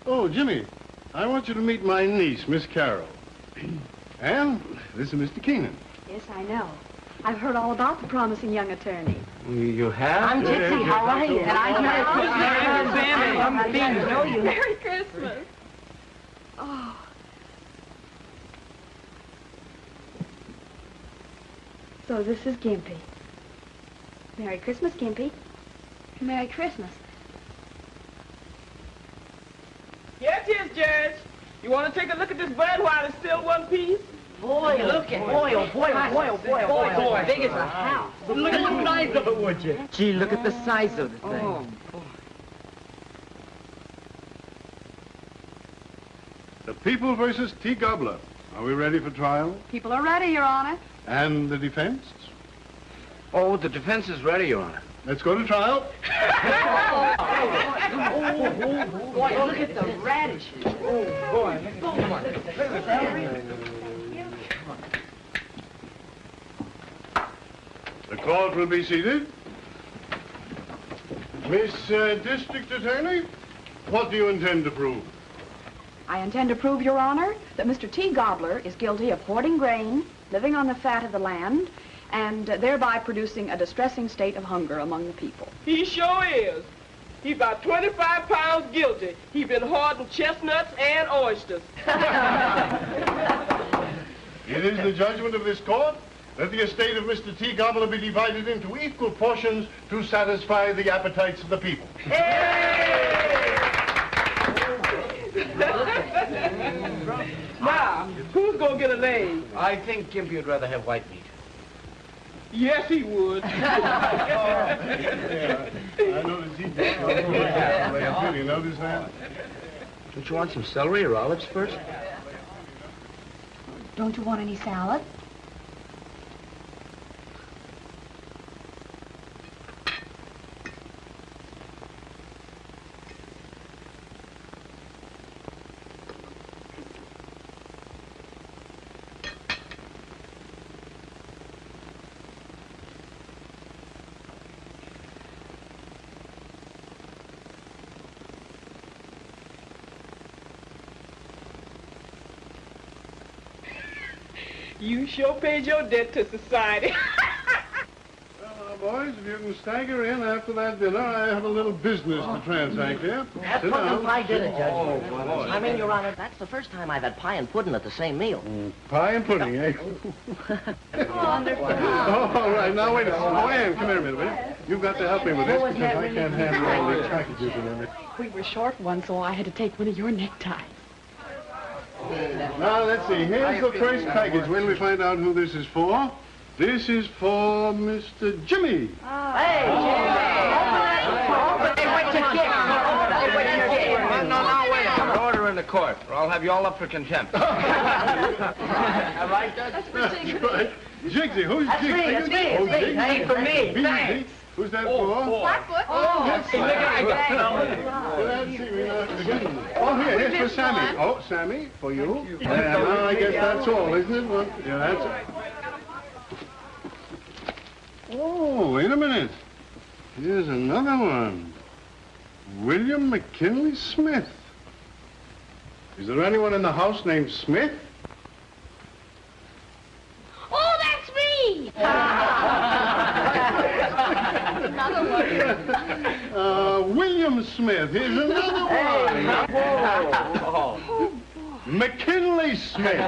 Oh, Jimmy, I want you to meet my niece, Miss Carol. And this is Mr. Keenan. Yes, I know. I've heard all about the promising young attorney. You have? I'm Gypsy. How are you? And I'm I'm Bean. know you. Merry Christmas. Oh. So this is Gimpy. Merry Christmas, Gimpy. Merry Christmas. Yes, yes, Judge. You want to take a look at this bud while it's still one piece? Boy, look at boy, oh boy, oh boy, oh boy, oh boy, Boy, big as a house. Look at the size of it, would you? Gee, look at the size of the thing. Oh, boy. The People versus T. Gobbler. Are we ready for trial? People are ready, Your Honor. And the defense? Oh, the defense is ready, Your Honor. Let's go to trial. Boy, look at the radishes. The court will be seated. Miss District Attorney, what do you intend to prove? I intend to prove, Your Honor, that Mr. T. Gobbler is guilty of hoarding grain, living on the fat of the land, and thereby producing a distressing state of hunger among the people. He sure is. He's about 25 pounds guilty. He's been hoarding chestnuts and oysters. It is the judgment of this court that the estate of Mr. T. Gobbler be divided into equal portions to satisfy the appetites of the people. Now, who's gonna get a leg? I think Gimpy would rather have white meat. Yes, he would. Yeah, I noticed he did. You notice that? Don't you want some celery or olives first? Don't you want any salad? You sure paid your debt to society. Well, boys, if you can stagger in after that dinner, I have a little business to transact here. That's Sit pudding down. and pie dinner, Judge. boy. I mean, Your Honor, that's the first time I've had pie and pudding at the same meal. Pie and pudding, eh? Wonderful. Oh, all right. Now, wait a minute. Oh, Ann, come here a minute, will you? You've got to help me with this because I can't handle all these packages and everything. We were short one, so I had to take one of your neckties. Now, let's see. Here's the first package. Wait till we find out who this is for. This is for Mr. Jimmy. Hey, Jimmy! Open it! Open it! Wait till you get it. Wait till you get it. No, wait a minute. court, or I'll have you all up for contempt. All right, That's for Jigsy. Right. Jigsy, who's That's Jigsy? me, that's me, it's me. Thank you for me. Jigsy. Thanks. Who's that for? Flatfoot. Oh, here's for Sammy. Oh, Sammy, for you. Yeah, now I guess that's all, isn't it? Well, yeah, that's it. Oh, wait a minute. Here's another one. William McKinley Smith. Is there anyone in the house named Smith? Oh, that's me! Another one. William Smith. Here's another one. McKinley Smith.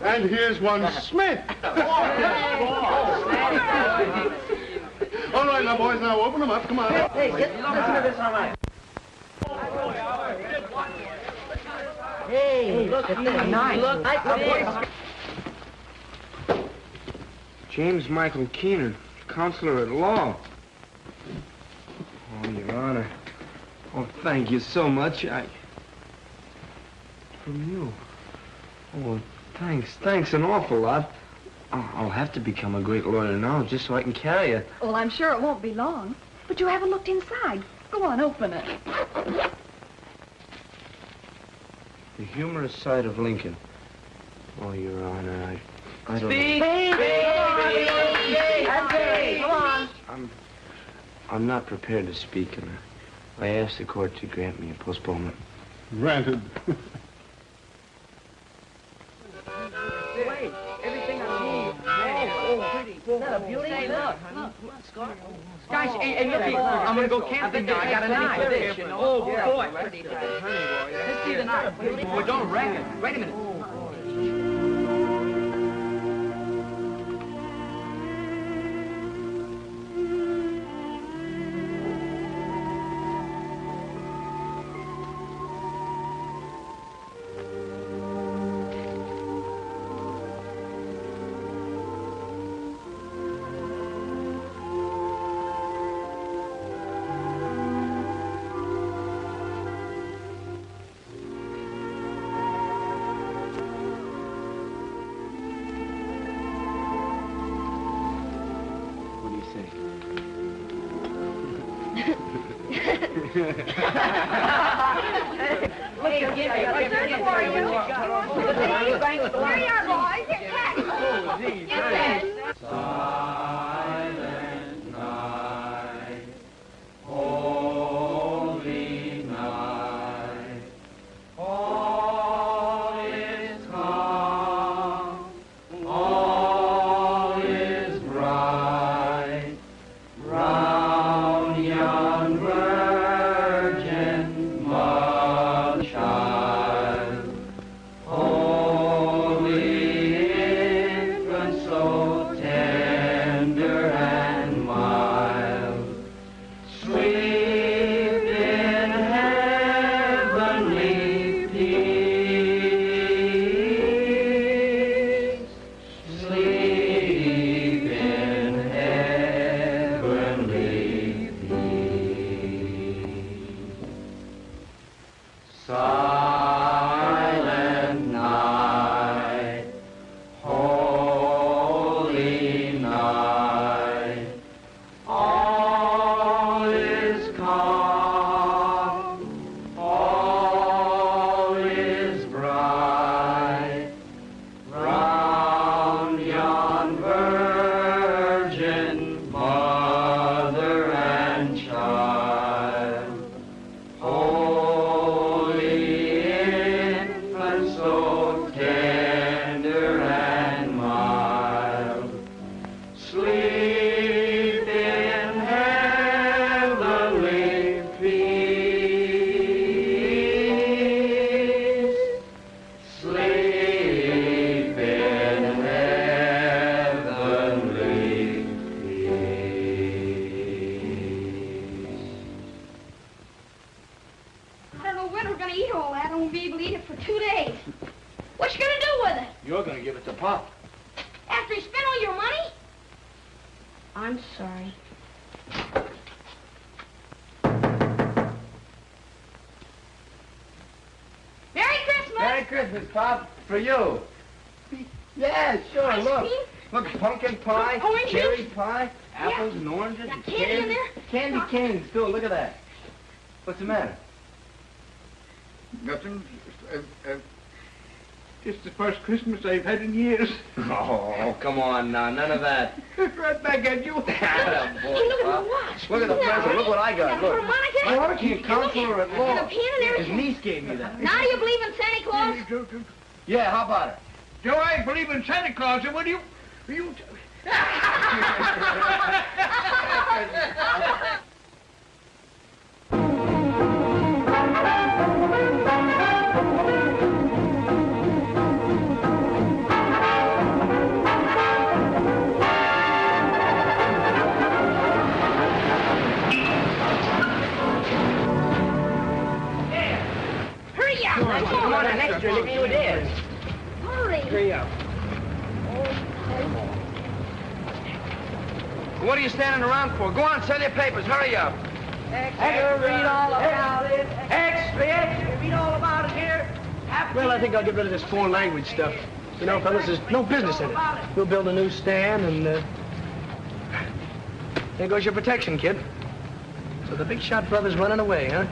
And here's one Smith. All right, now, boys, now open them up. Come on. Hey, listen to this on mine. Hey, look at this. Look at this. James Michael Keenan, counselor at law. Oh, Your Honor. Oh, thank you so much. From you. Oh, thanks an awful lot. I'll have to become a great lawyer now just so I can carry it. Well, I'm sure it won't be long. But you haven't looked inside. Go on, open it. The humorous side of Lincoln. Oh, Your Honor, I don't Speak! Come on! I'm not prepared to speak, and I asked the court to grant me a postponement. Granted. Wait, everything I need. Oh, pretty. Is that a beauty? Hey, look. Guys, hey, look, I'm gonna go camping now. I got a knife for this, you know. Oh, boy. Let's see the knife. Boy, don't wreck it. Wait a minute. You're gonna give it to Pop. After he spent all your money? I'm sorry. Christmas, Pop. For you. Yeah, sure, Ice look. cream? Look, pumpkin pie, Oranges? cherry pie, apples and oranges. Got and candy in there? Candy canes, too. Look at that. What's the matter? Nothing. It's the first Christmas I've had in years. Oh, come on now. None of that. Right back at you. Attaboy, Hey, look at Pop. the watch. Look at the present. Look what I got. Look. Harmonica. My harmonica counselor at And law. a pen and His everything. niece gave me that. Now do you believe in Santa Claus? Yeah, how about it? Do I believe in Santa Claus? Would you? Hurry up. Come on, an extra. Look who it is. Hurry. Hurry up. What are you standing around for? Go on, sell your papers. Hurry up. Extra, read all about it. Extra, read all about it here. Well, I think I'll get rid of this foreign language stuff. You know, fellas, there's no business in it. We'll build a new stand and, there goes your protection, kid. So the big shot brother's running away, huh?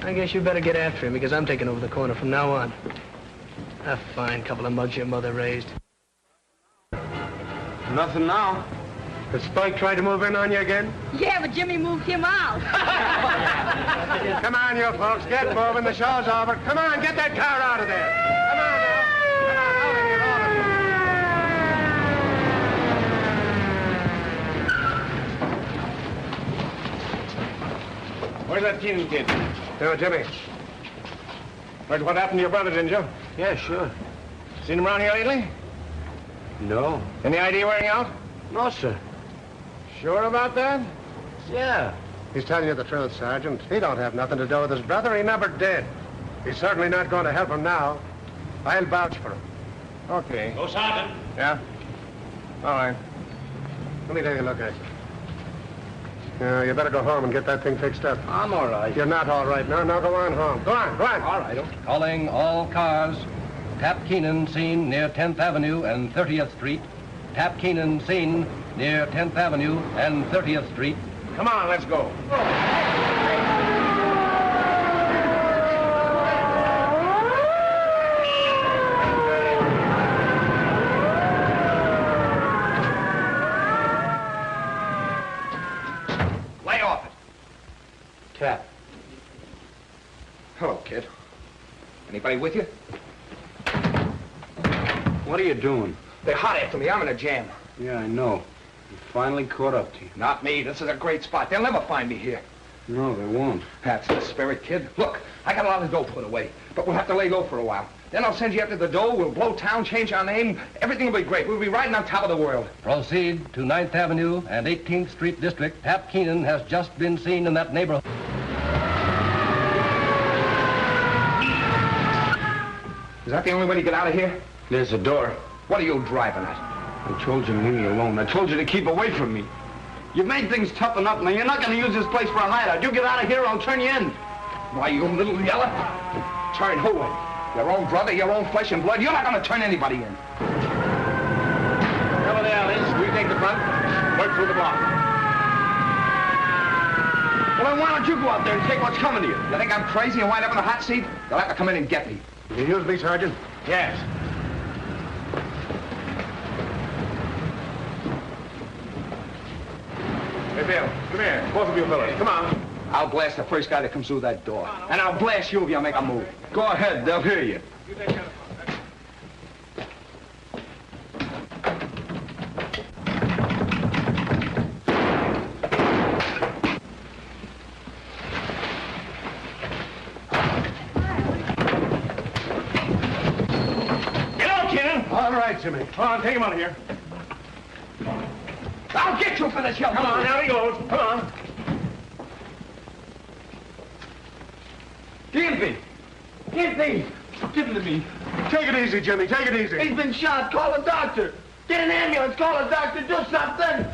I guess you better get after him because I'm taking over the corner from now on. A fine couple of mugs your mother raised. Nothing now. Has Spike tried to move in on you again? Yeah, but Jimmy moved him out. Come on, you folks, get moving. The show's over. Come on, get that car out of there. Come on now. Come on, out of here, all of you. Where's that Keenan kid? Oh, Jimmy. Heard what happened to your brother, didn't you? Yeah, sure. Seen him around here lately? No. Any idea where he out? No, sir. Sure about that? Yeah. He's telling you the truth, Sergeant. He don't have nothing to do with his brother. He never did. He's certainly not going to help him now. I'll vouch for him. Okay. Go, Sergeant. Yeah? All right. Let me take a look at you. You better go home and get that thing fixed up. I'm all right. You're not all right. Now go on home. Go on, go on. All right, okay. Calling all cars. Tap Keenan seen near 10th Avenue and 30th Street. Tap Keenan seen near 10th Avenue and 30th Street. Come on, let's go. Lay off it. Tap. Hello, kid. Anybody with you? What are you doing? They're hot after me. I'm in a jam. Yeah, I know. You finally caught up to you. Not me. This is a great spot. They'll never find me here. No, they won't. That's the spirit, kid. Look, I got a lot of dough put away, but we'll have to lay low for a while. Then I'll send you after the dough. We'll blow town, change our name. Everything will be great. We'll be riding on top of the world. Proceed to 9th Avenue and 18th Street District. Tap Keenan has just been seen in that neighborhood. Is that the only way to get out of here? There's a door. What are you driving at? I told you to leave me alone. I told you to keep away from me. You've made things tough enough. Now, you're not going to use this place for a hideout. You get out of here, I'll turn you in. Why, you little yeller? Turn who in? Your own brother, your own flesh and blood? You're not going to turn anybody in. Cover the alleys. We take the front. Work through the block. Well, then why don't you go out there and take what's coming to you? You think I'm crazy and wind up in the hot seat? You'll have to come in and get me. You use me, Sergeant? Yes. Hey, Bill, come here. Both of you fellas, come on. I'll blast the first guy that comes through that door. And I'll blast you if you make a move. Go ahead, they'll hear you. Get out, Keenan. All right, Jimmy. Come on, take him out of here. I'll get you for this, you Come on, now he goes. Come on. Gimpy! Gimpy! Give him to me. Take it easy, Jimmy. Take it easy. He's been shot. Call a doctor. Get an ambulance. Call a doctor. Do something.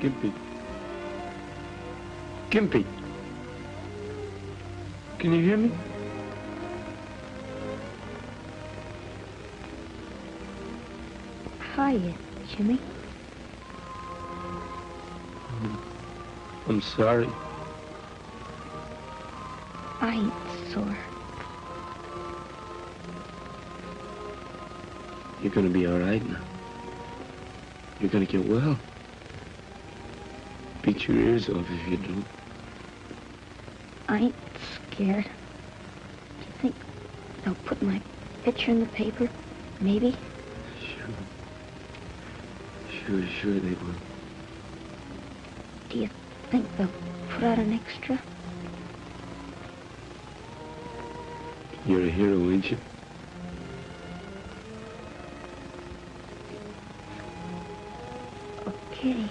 Gimpy. Gimpy. Can you hear me? Hiya, Jimmy. I'm sorry. I ain't sore. You're gonna be all right now. You're gonna get well. Beat your ears off if you don't. I ain't scared. Do you think they'll put my picture in the paper? Maybe? Sure they will. Do you think they'll put out an extra? You're a hero, ain't you? Okay.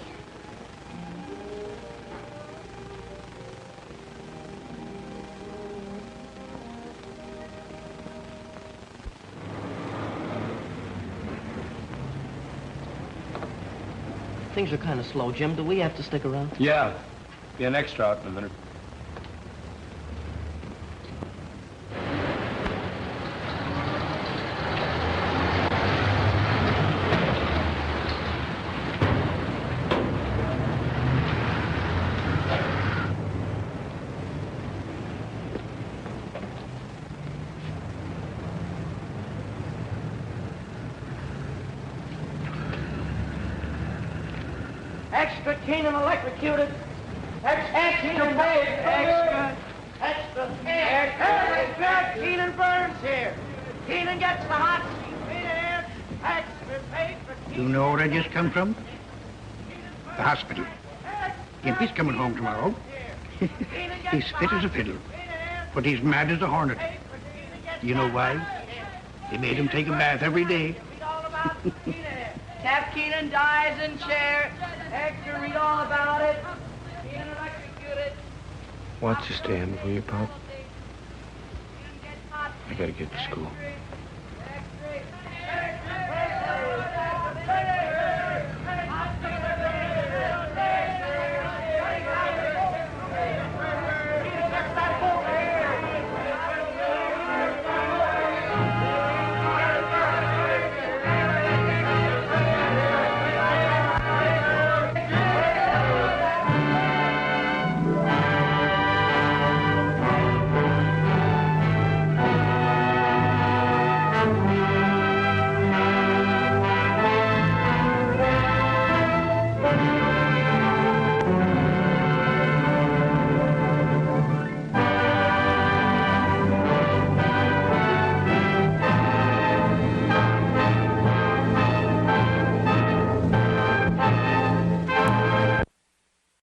Things are kind of slow, Jim. Do we have to stick around? Yeah. Be an extra out in a minute. Extra Keenan electrocuted. Extra Keenan paid. Extra Keenan burns here. Keenan gets the hot seat. Here. Extra paid for Keenan. You know where I just come from? The hospital. Gimpy's coming home tomorrow. He's fit as a fiddle, but he's mad as a hornet. You know why? They made him take a bath every day. Cap Keenan dies in chair. Extra read all about it. Keenan electrocuted. Watch you stand, will you, Pop? I gotta get to school.